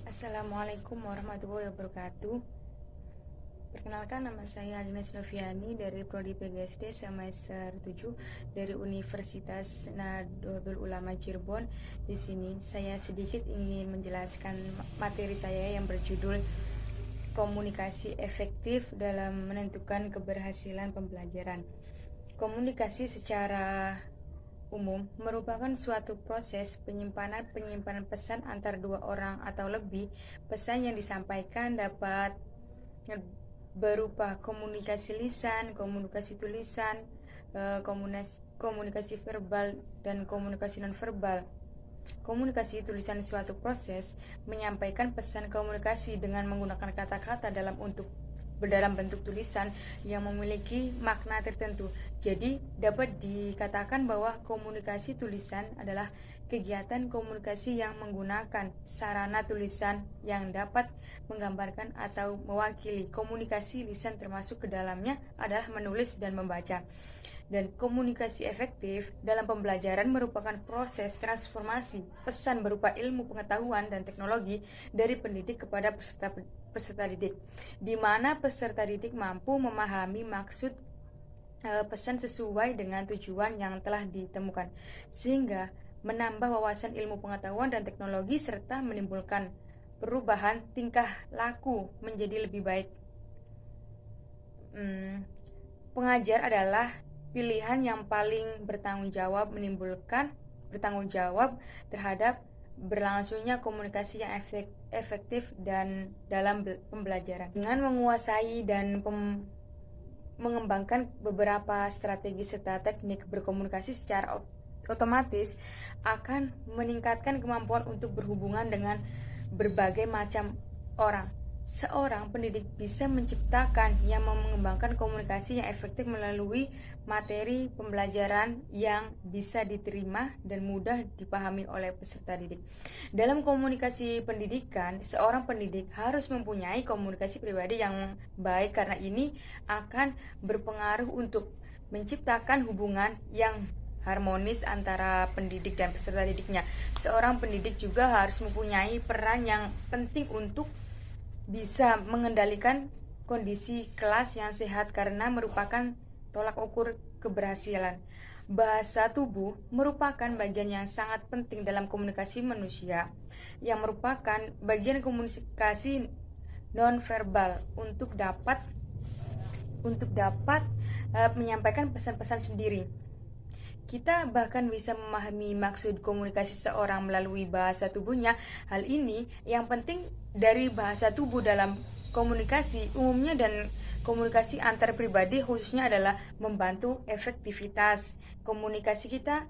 Assalamualaikum warahmatullahi wabarakatuh. Perkenalkan, nama saya Agnes Noviani dari Prodi PGSD semester 7 dari Universitas Nahdlatul Ulama Cirebon. Di sini saya sedikit ingin menjelaskan materi saya yang berjudul Komunikasi Efektif dalam Menentukan Keberhasilan Pembelajaran. Komunikasi secara umum merupakan suatu proses penyimpanan pesan antar dua orang atau lebih. Pesan yang disampaikan dapat berupa komunikasi lisan, komunikasi tulisan, komunikasi verbal, dan komunikasi nonverbal. Komunikasi tulisan suatu proses menyampaikan pesan komunikasi dengan menggunakan kata-kata dalam bentuk tulisan yang memiliki makna tertentu. Jadi dapat dikatakan bahwa komunikasi tulisan adalah kegiatan komunikasi yang menggunakan sarana tulisan yang dapat menggambarkan atau mewakili. Komunikasi lisan termasuk ke dalamnya adalah menulis dan membaca. Dan komunikasi efektif dalam pembelajaran merupakan proses transformasi pesan berupa ilmu pengetahuan dan teknologi dari pendidik kepada peserta didik, di mana peserta didik mampu memahami maksud pesan sesuai dengan tujuan yang telah ditemukan, sehingga menambah wawasan ilmu pengetahuan dan teknologi serta menimbulkan perubahan tingkah laku menjadi lebih baik. Pengajar adalah pilihan yang paling bertanggung jawab terhadap berlangsungnya komunikasi yang efektif dan dalam pembelajaran. Dengan menguasai dan mengembangkan beberapa strategi serta teknik berkomunikasi secara otomatis akan meningkatkan kemampuan untuk berhubungan dengan berbagai macam orang. Seorang pendidik bisa menciptakan yang mengembangkan komunikasi yang efektif melalui materi pembelajaran yang bisa diterima dan mudah dipahami oleh peserta didik. Dalam komunikasi pendidikan, seorang pendidik harus mempunyai komunikasi pribadi yang baik karena ini akan berpengaruh untuk menciptakan hubungan yang harmonis antara pendidik dan peserta didiknya. Seorang pendidik juga harus mempunyai peran yang penting untuk bisa mengendalikan kondisi kelas yang sehat karena merupakan tolak ukur keberhasilan. Bahasa tubuh merupakan bagian yang sangat penting dalam komunikasi manusia, yang merupakan bagian komunikasi nonverbal untuk dapat menyampaikan pesan-pesan sendiri. Kita bahkan bisa memahami maksud komunikasi seorang melalui bahasa tubuhnya. Hal ini yang penting dari bahasa tubuh dalam komunikasi umumnya dan komunikasi antar pribadi khususnya adalah membantu efektivitas komunikasi kita.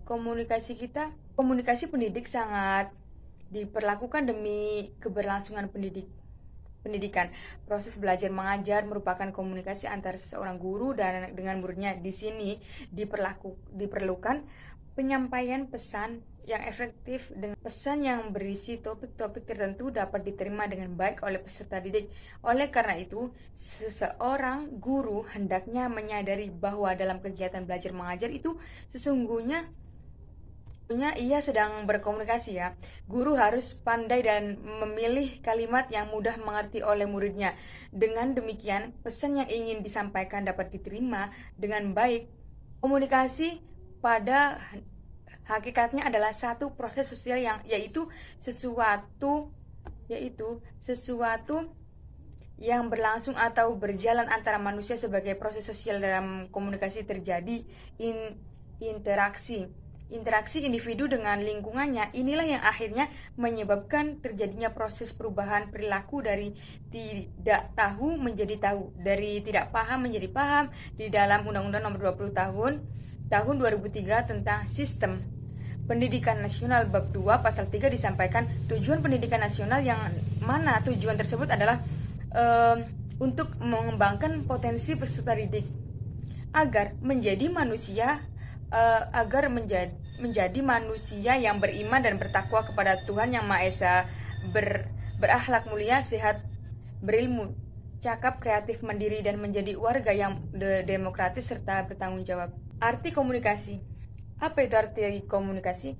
Komunikasi pendidik sangat diperlakukan demi keberlangsungan pendidikan. Proses belajar mengajar merupakan komunikasi antara seorang guru dan dengan muridnya. Di sini diperlukan penyampaian pesan yang efektif dengan pesan yang berisi topik-topik tertentu dapat diterima dengan baik oleh peserta didik. Oleh karena itu, seseorang guru hendaknya menyadari bahwa dalam kegiatan belajar mengajar itu sesungguhnya ia sedang berkomunikasi ya. Guru harus pandai dan memilih kalimat yang mudah mengerti oleh muridnya. Dengan demikian, pesan yang ingin disampaikan dapat diterima dengan baik. Komunikasi pada hakikatnya adalah satu proses sosial yaitu sesuatu yang berlangsung atau berjalan antara manusia. Sebagai proses sosial dalam komunikasi terjadi interaksi individu dengan lingkungannya. Inilah yang akhirnya menyebabkan terjadinya proses perubahan perilaku dari tidak tahu menjadi tahu, dari tidak paham menjadi paham. Di dalam Undang-Undang Nomor 20 tahun 2003 tentang Sistem Pendidikan Nasional bab 2 pasal 3 disampaikan tujuan pendidikan nasional, yang mana tujuan tersebut adalah untuk mengembangkan potensi peserta didik agar menjadi manusia yang beriman dan bertakwa kepada Tuhan Yang Maha Esa, berakhlak mulia, sehat, berilmu, cakap, kreatif, mandiri, dan menjadi warga yang demokratis serta bertanggung jawab. Arti komunikasi. Apa itu arti komunikasi?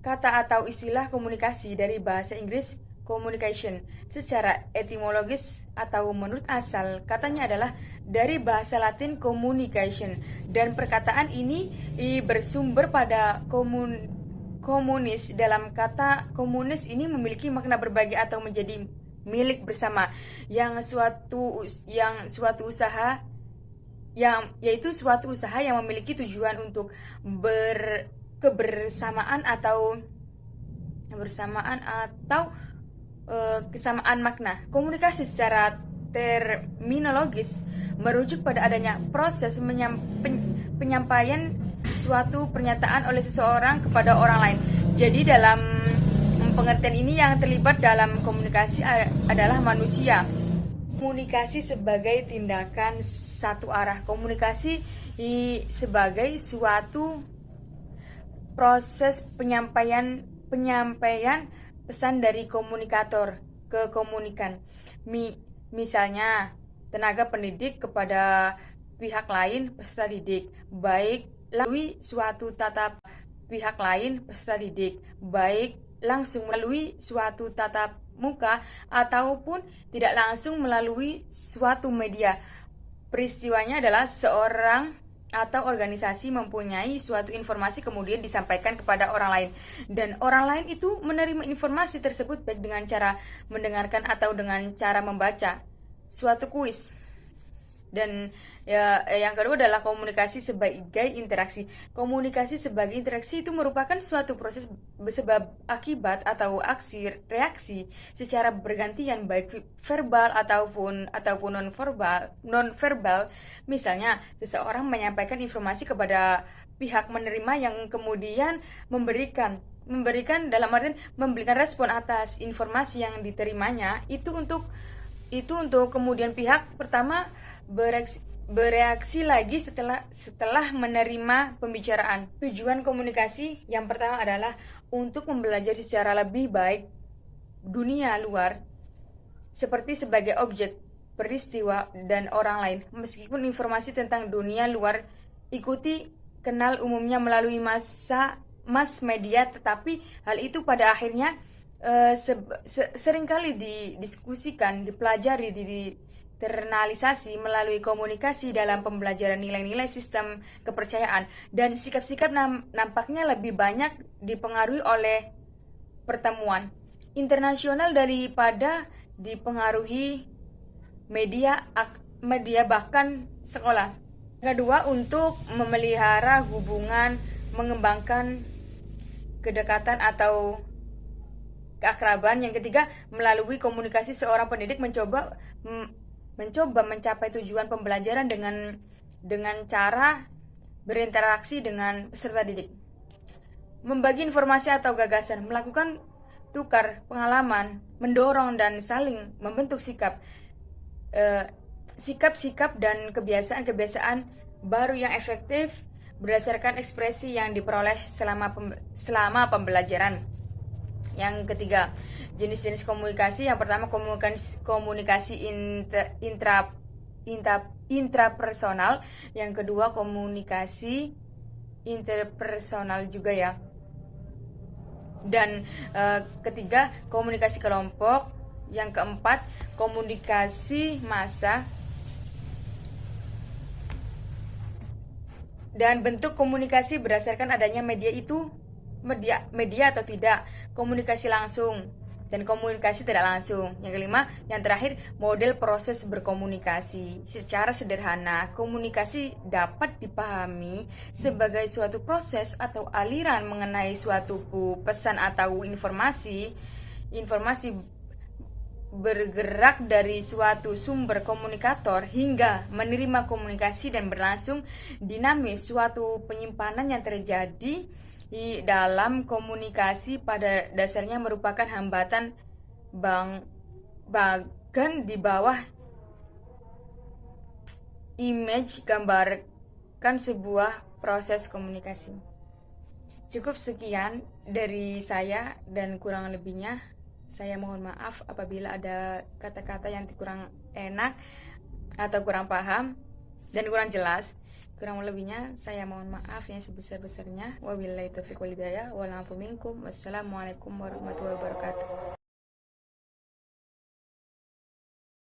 Kata atau istilah komunikasi dari bahasa Inggris communication. Secara etimologis atau menurut asal katanya adalah dari bahasa Latin communication, dan perkataan ini bersumber pada komunis. Dalam kata komunis ini memiliki makna berbagi atau menjadi milik bersama, yang suatu usaha yaitu suatu usaha yang memiliki tujuan untuk kebersamaan atau kesamaan makna. Komunikasi secara terminologis merujuk pada adanya proses penyampaian suatu pernyataan oleh seseorang kepada orang lain. Jadi dalam pengertian ini yang terlibat dalam komunikasi adalah manusia. Komunikasi sebagai tindakan satu arah. Komunikasi sebagai suatu proses penyampaian pesan dari komunikator ke komunikan. Misalnya, tenaga pendidik kepada pihak lain peserta didik, baik melalui suatu tatap pihak lain peserta didik, baik langsung melalui suatu tatap muka ataupun tidak langsung melalui suatu media. Peristiwanya adalah seorang atau organisasi mempunyai suatu informasi kemudian disampaikan kepada orang lain, dan orang lain itu menerima informasi tersebut baik dengan cara mendengarkan atau dengan cara membaca suatu kuis. Dan yang kedua adalah komunikasi sebagai interaksi. Komunikasi sebagai interaksi itu merupakan suatu proses sebab akibat atau aksi reaksi secara bergantian baik verbal ataupun non verbal. Misalnya seseorang menyampaikan informasi kepada pihak menerima yang kemudian memberikan dalam artian memberikan respon atas informasi yang diterimanya. Itu untuk kemudian pihak pertama bereaksi lagi setelah menerima pembicaraan. Tujuan komunikasi yang pertama adalah untuk mempelajari secara lebih baik dunia luar, seperti sebagai objek, peristiwa, dan orang lain. Meskipun informasi tentang dunia luar ikuti kenal umumnya melalui mass media, tetapi hal itu pada akhirnya seringkali didiskusikan, dipelajari, internalisasi melalui komunikasi dalam pembelajaran nilai-nilai sistem kepercayaan, dan sikap-sikap nampaknya lebih banyak dipengaruhi oleh pertemuan internasional daripada dipengaruhi media bahkan sekolah. Kedua, untuk memelihara hubungan, mengembangkan kedekatan atau keakraban. Yang ketiga, melalui komunikasi seorang pendidik mencoba mencapai tujuan pembelajaran dengan cara berinteraksi dengan peserta didik, membagi informasi atau gagasan, melakukan tukar pengalaman, mendorong dan saling membentuk sikap dan kebiasaan baru yang efektif berdasarkan ekspresi yang diperoleh selama pembelajaran. Yang ketiga, jenis-jenis komunikasi. Yang pertama, komunikasi intrapersonal. Yang kedua, komunikasi interpersonal juga ya. Dan ketiga, komunikasi kelompok. Yang keempat, komunikasi massa. Dan bentuk komunikasi berdasarkan adanya media atau tidak, komunikasi langsung dan komunikasi tidak langsung. Yang kelima, yang terakhir, model proses berkomunikasi. Secara sederhana, komunikasi dapat dipahami sebagai suatu proses atau aliran mengenai suatu pesan atau informasi bergerak dari suatu sumber komunikator hingga menerima komunikasi dan berlangsung dinamis. Suatu penyimpanan yang terjadi di dalam komunikasi pada dasarnya merupakan hambatan bagan di bawah image gambarkan sebuah proses komunikasi. Cukup sekian dari saya, dan kurang lebihnya saya mohon maaf apabila ada kata-kata yang kurang enak atau kurang paham dan kurang jelas. Kurang lebihnya saya mohon maaf yang sebesar-besarnya. Wabillahi taufiq wal hidayah. Wassalamualaikum warahmatullahi wabarakatuh.